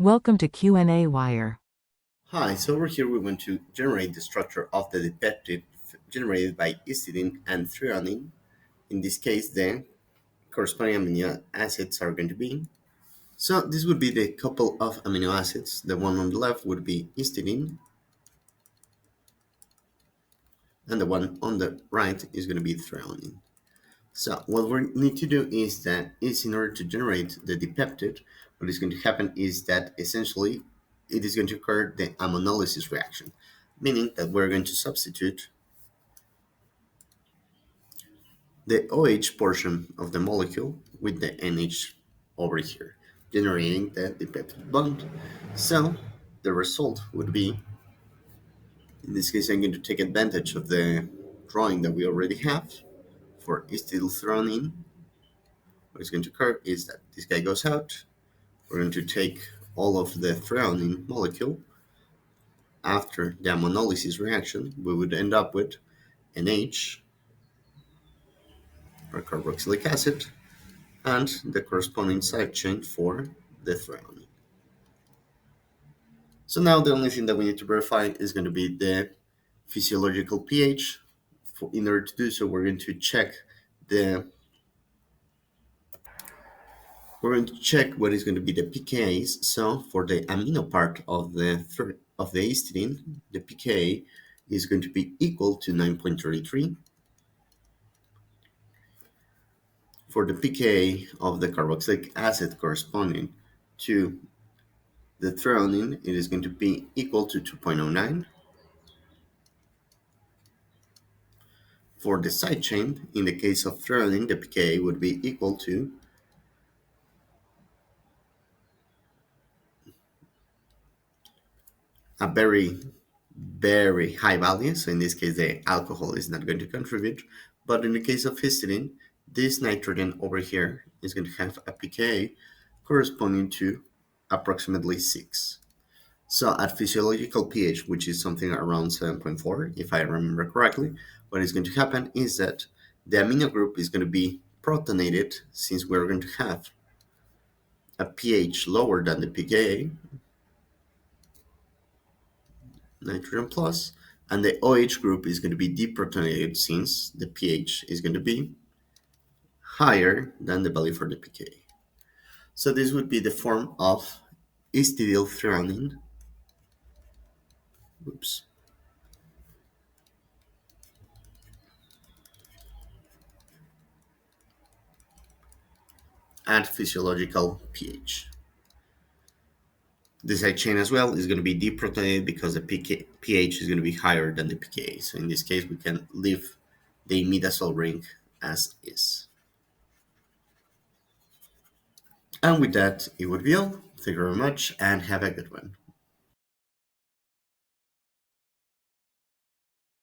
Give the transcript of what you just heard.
Welcome to qnawire. Hi, so over here we want to generate the structure of the dipeptide generated by histidine and threonine. In this case, the corresponding amino acids are going to be. So this would be the couple of amino acids. The one on the left would be histidine, and the one on the right is going to be threonine. So what we need to do is that is in order to generate the dipeptide, what is going to happen is that essentially it is going to occur the ammonolysis reaction, meaning that we're going to substitute the OH portion of the molecule with the NH over here, generating the dipeptide bond. So the result would be, in this case, I'm going to take advantage of the drawing that we already have for histidylthreonine. What is going to occur is that this guy goes out. We're going to take all of the threonine molecule. After the ammonolysis reaction, we would end up with NH, or carboxylic acid, and the corresponding side chain for the threonine. So now the only thing that we need to verify is going to be the physiological pH. In order to do so, the we're going to check what is going to be the pKa's. So for the amino part of the histidine, the pKa is going to be equal to 9.33. For the pKa of the carboxylic acid corresponding to the threonine, it is going to be equal to 2.09. For the side chain, in the case of threonine, the pKa would be equal to a very, very high value. So in this case, the alcohol is not going to contribute. But in the case of histidine, this nitrogen over here is going to have a pKa corresponding to approximately 6. So at physiological pH, which is something around 7.4, if I remember correctly, what is going to happen is that the amino group is going to be protonated, since we're going to have a pH lower than the pKa, nitrogen plus, and the OH group is going to be deprotonated, since the pH is going to be higher than the value for the pKa. So this would be the form of histidylthreonine. Oops. At physiological pH. The side chain as well is going to be deprotonated because the pH is going to be higher than the pKa. So in this case, we can leave the imidazole ring as is. And with that, it would be all. Thank you very much and have a good one.